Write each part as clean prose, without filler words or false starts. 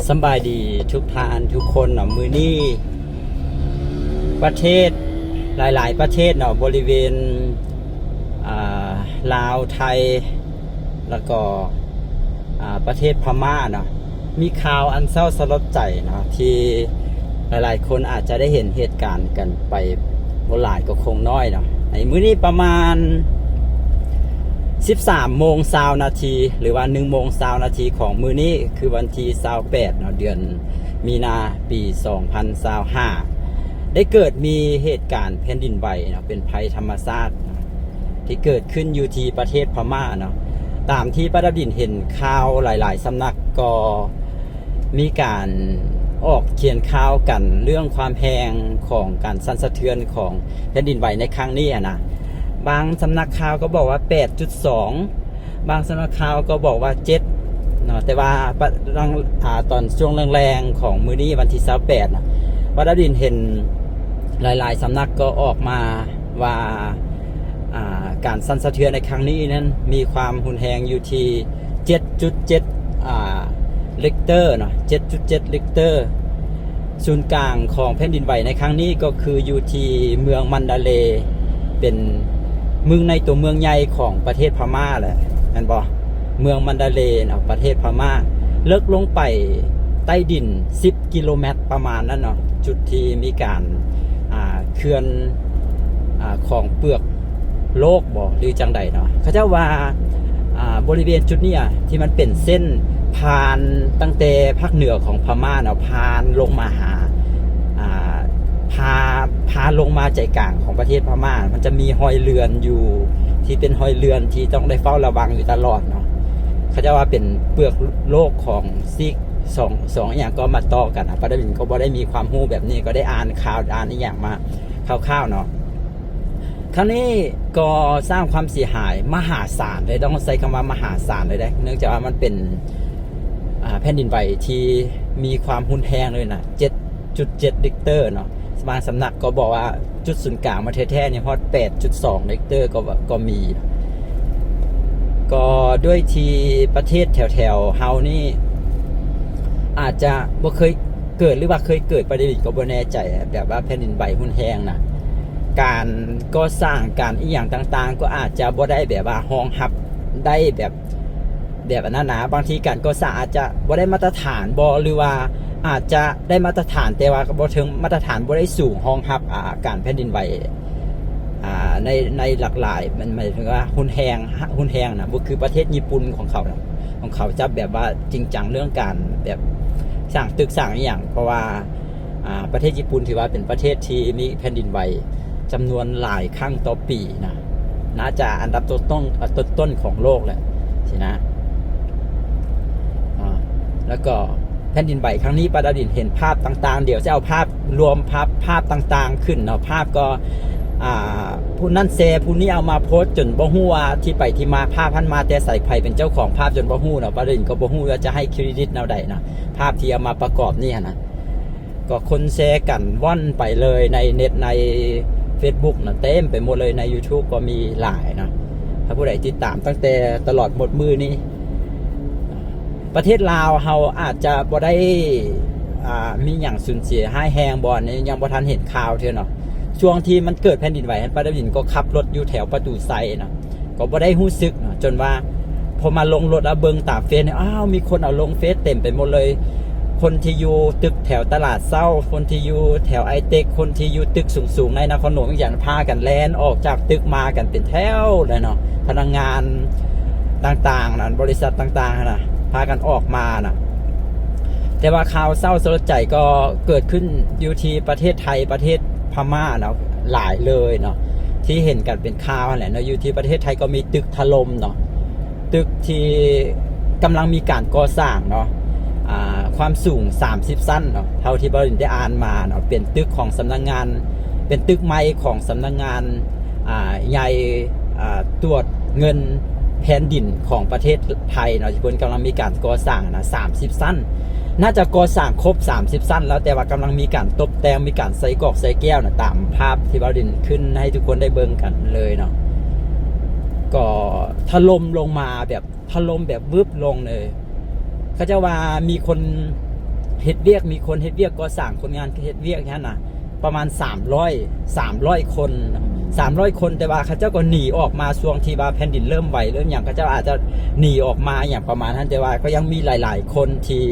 สบายดีทุกท่านทุกคนเนาะมือนี้ประเทศหลายๆประเทศเนาะบริเวณลาวไทยแล้วก็ประเทศพม่าเนาะมีข่าวอันเศร้าสลดใจเนาะที่หลายๆคนอาจจะได้เห็นเหตุการณ์กันไปบ่หลายก็คงน้อยเนาะในมื้อนี้ประมาณ13:20 นาทีหรือว่า1:20 นาทีของมื้อนี้คือวันที่28เนาะเดือนมีนาปี2025ได้เกิดมีเหตุการณ์แผ่นดินไหวเนาะเป็นภัยธรรมชาติที่เกิดขึ้นอยู่ที่ประเทศพม่าเนาะตามที่ป้าดำดินเห็นข่าวหลายๆสำนักก็มีการออกเขียนข่าวกันเรื่องความแพงของการสั่นสะเทือนของแผ่นดินไหวในครั้งนี้นะบางสำนักข่าวก็บอกว่า 8.2 บางสำนักข่าวก็บอกว่า 7 เนาะแต่ว่าตอนช่วงแรงๆของมื้อนี้วันที่28นะป้าดำดินเห็นหลายๆสำนักก็ออกมาว่าการสั่นสะเทือนในครั้งนี้นั้นมีความรุนแรงอยู่ที่ 7.7 ลิกเตอร์เนาะ 7.7 ลิกเตอร์ศูนย์กลางของแผ่นดินไหวในครั้งนี้ก็คืออยู่ที่เมืองมันดาเลย์เป็นเมืองในตัวเมืองใหญ่ของประเทศพม่าแหละนั่นบ่เมืองมันดาเลย์เนาะประเทศพม่าเลิกลงไปใต้ดิน10 กิโลเมตรประมาณนั้นเนาะจุดที่มีการเคลื่อนของเปลือกโลกบ่หรือจังใดเนาะเขาเจ้าว่าบริเวณจุดนี้ที่มันเป็นเส้นผ่านตั้งแต่ภาคเหนือของพม่าเนาะผ่านลงมาหาพาลงมาใจกลางของประเทศพม่ามันจะมีหอยเรือนอยู่ที่เป็นหอยเรือนที่ต้องได้เฝ้าระวังอยู่ตลอดเนาะเขาจะว่าเป็นเปลือกโลกของซีกสองอย่างก็มาต่อกันป้าดำดินก็บ่ได้มีความรู้แบบนี้ก็ได้อ่านข่าวอ่านอีกอย่างมาคร่าวๆเนาะครั้งนี้ก็สร้างความเสียหายมหาศาลเลยต้องใช้คำว่ามหาศาลเลยได้เนื่องจากว่ามันเป็นแผ่นดินไหวที่มีความรุนแรงเลยนะ 7.7 ลิกเตอร์เนาะบางสำนักก็บอกว่าจุดศูนย์กลางมาแท้ๆเนี่ยฮอด 8.2 ลิกเตอร์ก็มีก็ด้วยที่ประเทศแถวๆเฮานี่อาจจะบ่เคยเกิดหรือว่าเคยเกิดประเด็นก็บ่แน่ใจแบบว่าแผ่นดินไหวรุนแรงนะการก่อสร้างการอีหยังต่างๆก็อาจจะบ่ได้แบบว่ารองรับได้แบบนั้นนะบางทีการก่อสร้างอาจจะบ่ได้มาตรฐานบ่หรือว่าอาจจะได้มาตรฐานแต่ว่าบ่ถึงมาตรฐานบ่ได้สูงรองรับการแผ่นดินไหวในหลากหลายมันหมายถึงว่ารุนแรงนะบ่คือประเทศญี่ปุ่นของเขาจะแบบว่าจริงจังเรื่องการแบบสร้างตึกสร้างอีหยังเพราะว่าประเทศญี่ปุ่นถือว่าเป็นประเทศที่มีแผ่นดินไหวจำนวนหลายครั้งต่อปีนะน่าจะอันดับต้นของโลกแหละสินะแล้วก็แผ่นดินไหวครั้งนี้ป้าดำดินเห็นภาพต่างๆเดี๋ยวจะเอาภาพรวมภาพต่างๆขึ้นเนาะภาพก็ผู้นั่นแชร์ผู้นี้เอามาโพสต์จนบ่ฮู้ว่าที่ไปที่มาภาพพันมาแต่ใส่ไผเป็นเจ้าของภาพจนบ่ฮู้เนาะป้าดำดินก็บ่ฮู้ว่าจะให้เครดิตแนวใดนะภาพที่เอามาประกอบนี่นะก็คนแชร์กันว่อนไปเลยในเน็ตใน Facebook นะเต็มไปหมดเลยใน YouTube ก็มีหลายนะถ้าผู้ใดติดตามตั้งแต่ตลอดหมดมือนี้ประเทศลาวเฮาอาจจะบ่ได้มีอย่างสูญเสียให้แฮงบ่นี่ยังบ่ทันเห็นข่าวเท่าเนาะช่วงที่มันเกิดแผ่นดินไหวป้าดำดินก็ขับรถอยู่แถวประตูไซนะก็บ่ได้รู้สึกเนาะจนว่าพอมาลงรถเบิ่งตามเฟซเนี่ยมีคนเอาลงเฟซเต็มไปหมดเลยคนที่อยู่ตึกแถวตลาดเศร้าคนที่อยู่แถวไอเต็กคนที่อยู่ตึกสูงๆในนครหลวงอย่างพากันแล่นออกจากตึกมากันเป็นแถวเลยเนาะพนักงานต่างๆนะบริษัทต่างๆนะพากันออกมานะแต่ว่าข่าวเศร้าสลดใจก็เกิดขึ้นอยู่ที่ประเทศไทยประเทศพม่าเนาะหลายเลยเนาะที่เห็นกันเป็นข่าวแหละเนาะอยู่ที่ประเทศไทยก็มีตึกถล่มเนาะตึกที่กำลังมีการก่อสร้างเนาะความสูง30 ชั้นเนาะเท่าที่ป้าดำดินได้อ่านมาเนาะเป็นตึกของสำนักงานเป็นตึกใหม่ของสำนักงานใหญ่ตรวจเงินแผ่นดินของประเทศไทยเนาะที่เพิ่นกำลังมีการก่อสร้างนะ30 ชั้นน่าจะก่อสร้างครบ30 ชั้นแล้วแต่ว่ากำลังมีการตกแต่งมีการใส่กรอกใส่แก้วนะตามภาพที่ป้าดำดินขึ้นให้ทุกคนได้เบิ่งกันเลยเนาะก็ถล่มลงมาแบบถล่มแบบวืบลงเลยเขาจะว่ามีคน เฮ็ดเวียกมีคนเฮ็ดเวียกก่อสร้างคนงานเฮ็ดเวียกนั่นน่ะประมาณ300คน300 คนแต่ว่าเขาเจ้าก็หนีออกมาช่วงที่ว่าแผ่นดินเริ่มไหวเริ่มอย่างเขาเจ้าอาจจะหนีออกมาอย่างประมาณนั้นแต่ว่าก็ยังมีหลายๆคนที่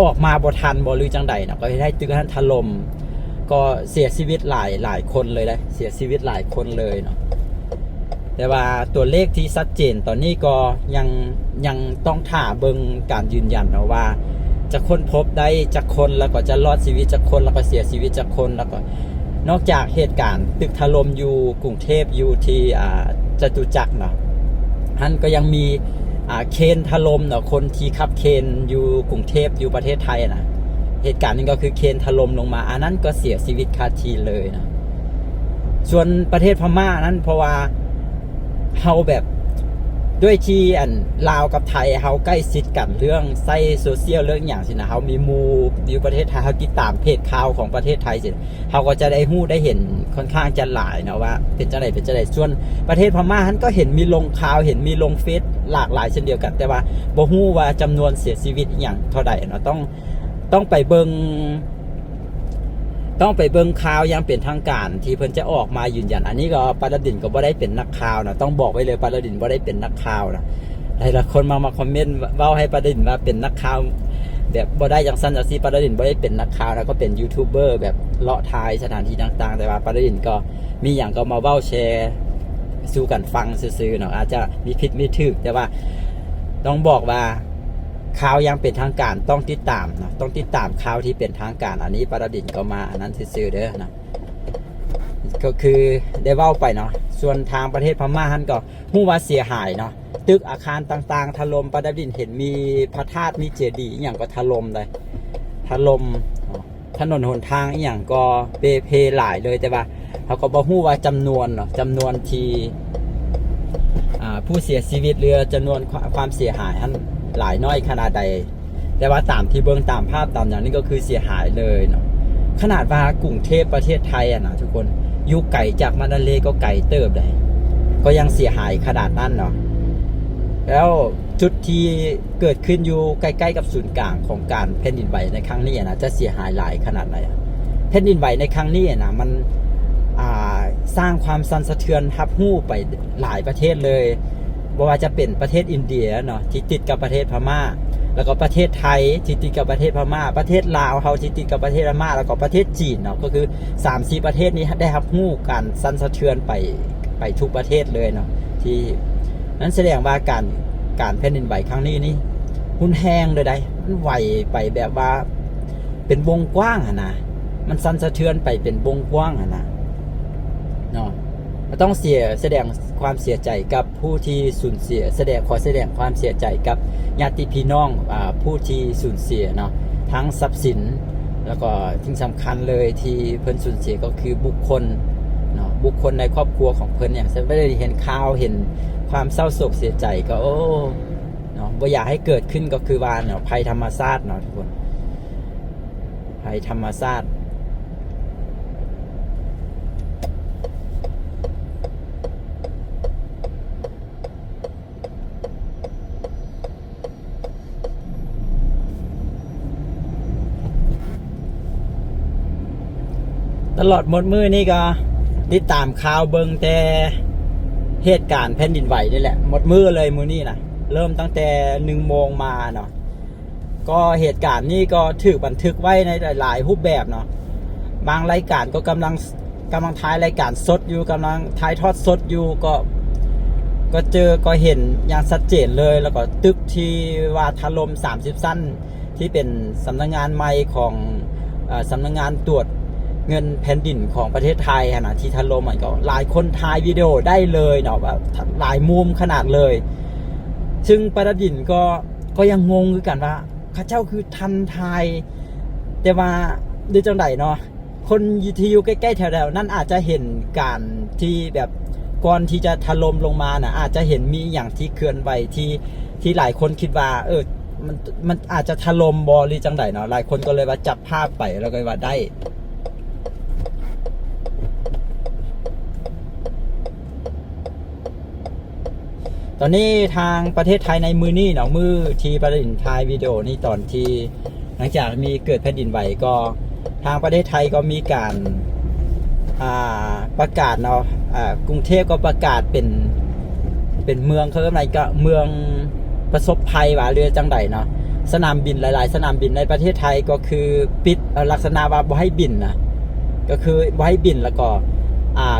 ออกมาบ่ทันบ่หรือจังใดเนาะก็ได้ตึกนั้นถล่มก็เสียชีวิตหลายคนเลยนะเสียชีวิตหลายคนเลยเนาะแต่ว่าตัวเลขที่ชัดเจนตอนนี้ก็ยังต้องท่าเบิ่งการยืนยันเนาะว่าจะค้นพบได้จากคนแล้วก็จะรอดชีวิตจากคนแล้วก็เสียชีวิตจากคนแล้วก็นอกจากเหตุการณ์ตึกถล่มอยู่กรุงเทพอยู่ที่จตุจักรเนาะท่านก็ยังมีเคนถล่มเนาะคนที่ขับเคนอยู่กรุงเทพอยู่ประเทศไทยนะเหตุการณ์นึงก็คือเคนถล่มลงมาอันนั้นก็เสียชีวิตคาทีเลยนะส่วนประเทศพม่านั้นเพราะว่าเฮาแบบด้วยที่ลาวกับไทยเฮาใกล้ชิดกันเรื่องไส้โซเชียลเรื่องอย่างสินะเฮามีมูอยู่ประเทศไทยเฮาติดตามเพจข่าวของประเทศไทยสิเฮาก็จะได้ฮู้ได้เห็นค่อนข้างจะหลายนะว่าเป็นจังไดส่วนประเทศพม่าท่านก็เห็นมีลงข่าวเห็นมีลงเฟซหลากหลายเช่นเดียวกันแต่ว่าบ่ฮู้ว่าจำนวนเสียชีวิตอย่างเท่าใดเนาะต้องไปเบิ่งข่าวอย่างเป็นทางการที่เพิ่นจะออกมายืนยันอันนี้ก็ปาราดินก็บ่ได้เป็นนักข่าวนะต้องบอกไว้เลยปาราดินบ่ได้เป็นนักข่าวนะหลายๆคนมาคอมเมนต์เว้าให้ปาราดินว่าเป็นนักข่าวแบบบ่ได้อย่างสั้นจังซี่ปาราดินบ่ได้เป็นนักข่าวนะก็เป็นยูทูบเบอร์แบบเลาะทายสถานที่ต่างๆแต่ว่าปาราดินก็มีหยังก็มาเว้าแชร์สู่กันฟังซื่อๆเนาะอาจจะมีผิดมีถูกแต่ว่าต้องบอกว่าข่าวยังเป็นทางการต้องติดตามนะต้องติดตามข่าวที่เป็นทางการอันนี้ปาราดินก็มาอันนั้นซื่อๆเด้อนะก็คือได้เว้าไปเนาะส่วนทางประเทศพม่าท่านก็ฮู้ว่าเสียหายเนาะตึกอาคารต่างๆถล่มปาราดินเห็นมีพระธาตุมีเจดีย์อีหยังก็ถล่มเลยถล่มถนนหนทางอีหยังก็เพหลายเลยแต่ว่าเขาก็บ่ฮู้ว่าจำนวนเนาะจำนวนที่ผู้เสียชีวิตหรือจำนวนความเสียหายท่านหลายน้อยขนาดใดแต่ว่าตามที่เบิ่งตามภาพตามอย่างนี้ก็คือเสียหายเลยเนาะขนาดว่ากรุงเทพประเทศไทยนะทุกคนอยู่ไกลจากมะนาเลก็ไกลเติบเลยก็ยังเสียหายขนาดนั้นเนาะแล้วจุดที่เกิดขึ้นอยู่ใกล้ๆกับศูนย์กลางของการแผ่นดินไหวในครั้งนี้นะจะเสียหายหลายขนาดไหนแผ่นดินไหวในครั้งนี้นะมันสร้างความสั่นสะเทือนทับหู้ไปหลายประเทศเลยบ่ว่าจะเป็นประเทศอินเดียเนาะที่ติดกับประเทศพม่าแล้วก็ประเทศไทยที่ติดกับประเทศพม่าประเทศลาวเฮาที่ติดกับประเทศพม่าแล้วก็ประเทศจีนเนาะก็คือ 3-4 ประเทศนี้ได้รับรู้การสั่นสะเทือนไปทุกประเทศเลยเนาะที่นั้นแสดงว่าการแผ่นดินไหวครั้งนี้นี่รุนแรงเลยได้มันไหวไปแบบว่าเป็นวงกว้างอ่ะนะมันสั่นสะเทือนไปเป็นวงกว้างอ่ะนะเนาะต้องแสดงความเสียใจกับผู้ที่สูญเสียขอแสดงความเสียใจกับญาติพี่น้องผู้ที่สูญเสียเนาะทั้งทรัพย์สินแล้วก็ที่สำคัญเลยที่เพิ่นสูญเสียก็คือบุคคลเนาะบุคคลในครอบครัวของเพิ่นเนี่ยไม่ได้เห็นข่าวเห็นความเศร้าโศกเสียใจก็โอ้เนาะบ่อยากให้เกิดขึ้นก็คือว่าเนาะภัยธรรมชาติเนาะทุกคนภัยธรรมชาติตลอดหมดมือนี่ก็ติดตามข่าวเบิ่งแต่เหตุการณ์แผ่นดินไหวนี่แหละหมดมือเลยมื้อนี้นะเริ่มตั้งแต่1 โมงมาเนาะก็เหตุการณ์นี้ก็ถูกบันทึกไว้ในหลายรูปแบบเนาะบางรายการก็กำลังถ่ายรายการสดอยู่กำลังถ่ายทอดสดอยู่ก็เห็นอย่างชัดเจนเลยแล้วก็ตึกที่ว่าถล่ม30 ชั้นที่เป็นสำนักงานใหม่ของสำนักงานตรวจเงินแผ่นดินของประเทศไทยนะที่ถล่มมันก็หลายคนถ่ายวิดีโอได้เลยเนาะแบบหลายมุมขนาดเลยซึ่งปาราดินก็ยังงงคือกันว่าข้าเจ้าคือทันทายแต่ว่าด้วยจังไดเนาะคนที่อยู่ใกล้ๆแถวๆนั้นอาจจะเห็นการที่แบบก่อนที่จะถล่มลงมานะอาจจะเห็นมีอย่างที่เคลื่อนไหวที่หลายคนคิดว่ามันอาจจะถล่มบ่หรือจังไดเนาะหลายคนก็เลยว่าจับภาพไปแล้วก็ว่าได้ต อนนี้ทางประเทศไทยในมือนี้เนาะมือที่ประเด็นถ่ายวิดีโอนี้ตอนที่หลังจากมีเกิดแผ่นดินไหวก็ทางประเทศไทยก็มีการประกาศเนาะกรุงเทพก็ประกาศเป็นเมืองเขาเรียกอะไรก็เมืองประสบภัยว่าเรือจังใดเนาะสนามบินหลายๆสนามบินในประเทศไทยก็คือปิดลักษณะว่าบ่ให้บินนะก็คือบ่ให้บินแล้วก็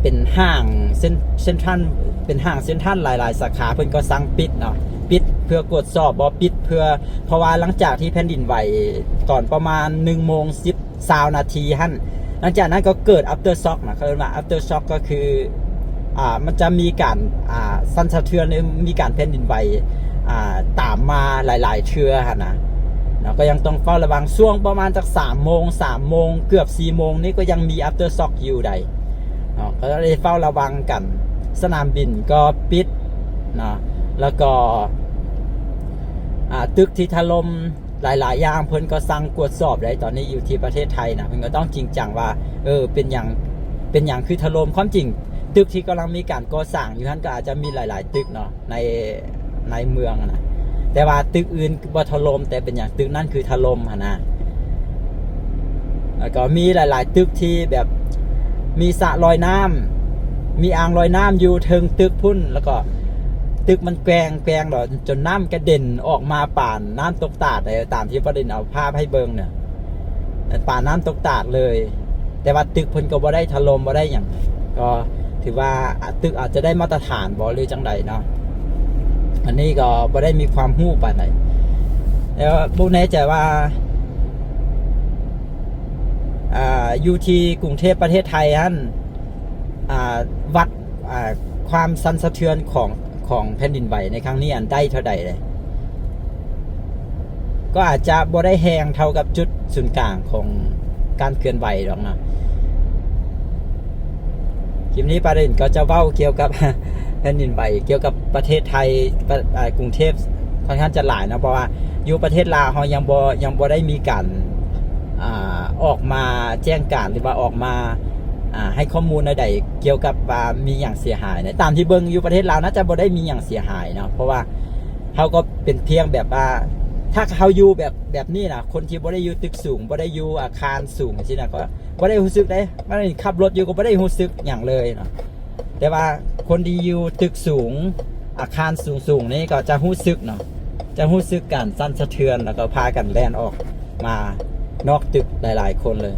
เป็นห้างเซ็นทรัลเป็นห้างเซ็นทรัลหลายๆสาขาเพิ่นก็สั่งปิดเนาะปิดเพื่อกดสอบบ่ปิดเพื่อเพราะว่าหลังจากที่แผ่นดินไหวตอนประมาณ1:10 นาทีหั่นหลังจากนั้นก็เกิด after shock นะเขาเรียกว่า after shock ก็คือมันจะมีการสั่นสะเทือนมีการแผ่นดินไหวตามมาหลายๆเทื่อหั่นนะก็ยังต้องเฝ้าระวังช่วงประมาณจาก3 โมงเกือบ4 โมงนี่ก็ยังมี after shock อยู่ใดก็เลยเฝ้าระวังกันสนามบินก็ปิดนะแล้วก็ตึกที่ถล่มหลายๆอย่างเพิ่นก็สั่งตรวจสอบได้ตอนนี้อยู่ที่ประเทศไทยนะเพิ่นก็ต้องจริงจังว่าเป็นอย่างคือถล่มความจริงตึกที่กำลังมีการก่อสร้างอยู่นั้นก็อาจจะมีหลายๆตึกเนาะในเมืองนะแต่ว่าตึกอื่นบ่ถล่มแต่เป็นอย่างตึกนั้นคือถล่มนะแล้วก็มีหลายๆตึกที่แบบมีสระลอยน้ำมีอ่างลอยน้ำอยู่เทิงตึกพุ่นแล้วก็ตึกมันแกว่งหรอจนน้ำกระเด็นออกมาป่านน้ำตกตาดเลยตามที่ประเด็นเอาภาพให้เบิ่งเนี่ยป่านน้ำตกตาดเลยแต่ว่าตึกพุ่นก็บ่ได้ถล่มบ่ได้อย่างก็ถือว่าตึกอาจจะได้มาตรฐานบ่หรือจังใดเนาะอันนี้ก็บ่ได้มีความรู้ปานใดแล้วบ่แน่ใจว่าอยู่ที่กรุงเทพประเทศไทยนั่นวัดความสั่นสะเทือนของแผ่นดินไหวในครั้งนี้ได้เท่าใดเลยก็อาจจะบ่ได้แรงเท่ากับจุดศูนย์กลางของการเคลื่อนไหวหรอกนะคลิปนี้ประเด็นก็จะเว้าเกี่ยวกับแผ่นดินไหวเกี่ยวกับประเทศไทยกรุงเทพค่อนข้างจะหลายนะเพราะว่าอยู่ประเทศลาวเขายังบ่ได้มีการออกมาแจ้งการหรือว่าออกมาให้ข้อมูลใดๆเกี่ยวกับว่ามีอย่างเสียหายนะตามที่เบิ่งอยู่ประเทศลาวน่าจะบ่ได้มีอย่างเสียหายเนาะเพราะว่าเขาก็เป็นเพียงแบบว่าถ้าเขาอยู่แบบนี้นะคนที่บ่ได้อยู่ตึกสูงบ่ได้อยู่อาคารสูงสินะก็บ่ได้รู้สึกได้บ่ได้ขับรถอยู่ก็บ่ได้รู้สึกอย่างเลยเนาะแต่ว่าคนที่อยู่ตึกสูงอาคารสูงนี่ก็จะรู้สึกเนาะจะรู้สึกการสั่นสะเทือนแล้วก็พากันแล่นออกมานอกตึกหลายๆคนเลย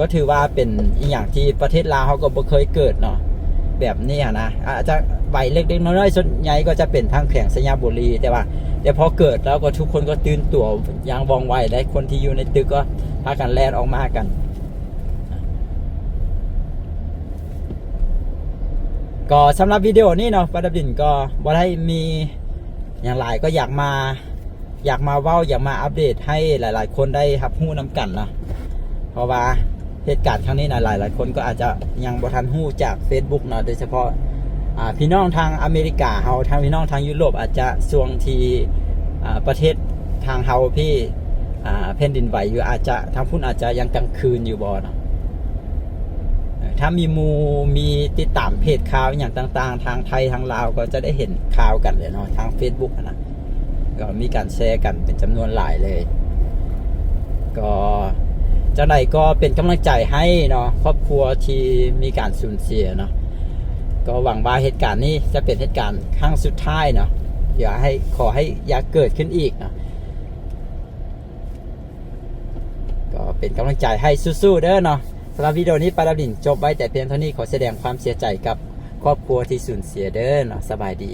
ก็ถือว่าเป็นอีกอย่างที่ประเทศลาวเขาก็บ่เคยเกิดเนาะแบบนี้นะอาจจะใบเล็กๆน้อยๆส่วนใหญ่ก็จะเป็นทางแขวงสัญญาบุรีแต่พอเกิดแล้วก็ทุกคนก็ตื่นตัวอย่างว่องไวได้คนที่อยู่ในตึกก็พากันแล่นออกมากันก็สำหรับวิดีโอนี้เนาะประดับดินก็บ่ได้มีอย่างไรก็อยากมาเว้าอยากมาอัปเดตให้หลายๆคนได้รับรู้นำกันนะเพราะว่าเหตุการณ์ครั้งนี้นะหลายๆคนก็อาจจะยังบ่ทันรู้จาก Facebook เนาะโดยเฉพาะพี่น้องทางอเมริกาเฮาทางพี่น้องทางยุโรปอาจจะช่วงที่ประเทศทางเฮาพี่แผ่นดินไหวอยู่อาจจะทางพุ่นอาจจะยังกลางคืนอยู่บ่เนาะถ้ามีติดตามเพจข่าวอย่างต่างๆทางไทยทางลาวก็จะได้เห็นข่าวกันเลยเนาะทาง Facebook นะก็มีการแชร์กันเป็นจำนวนหลายเลยก็เจ้าไหนก็เป็นกำลังใจให้เนาะครอบครัวที่มีการสูญเสียเนาะก็หวังว่าเหตุการณ์นี้จะเป็นเหตุการณ์ครั้งสุดท้ายเนาะขอให้อย่าเกิดขึ้นอีกเนาะก็เป็นกำลังใจให้สู้ๆเด้อเนาะสำหรับวิดีโอนี้ปาราบินจบไว้แต่เพียงเท่านี้ขอแสดงความเสียใจกับครอบครัวที่สูญเสียเด้อเนาะสบายดี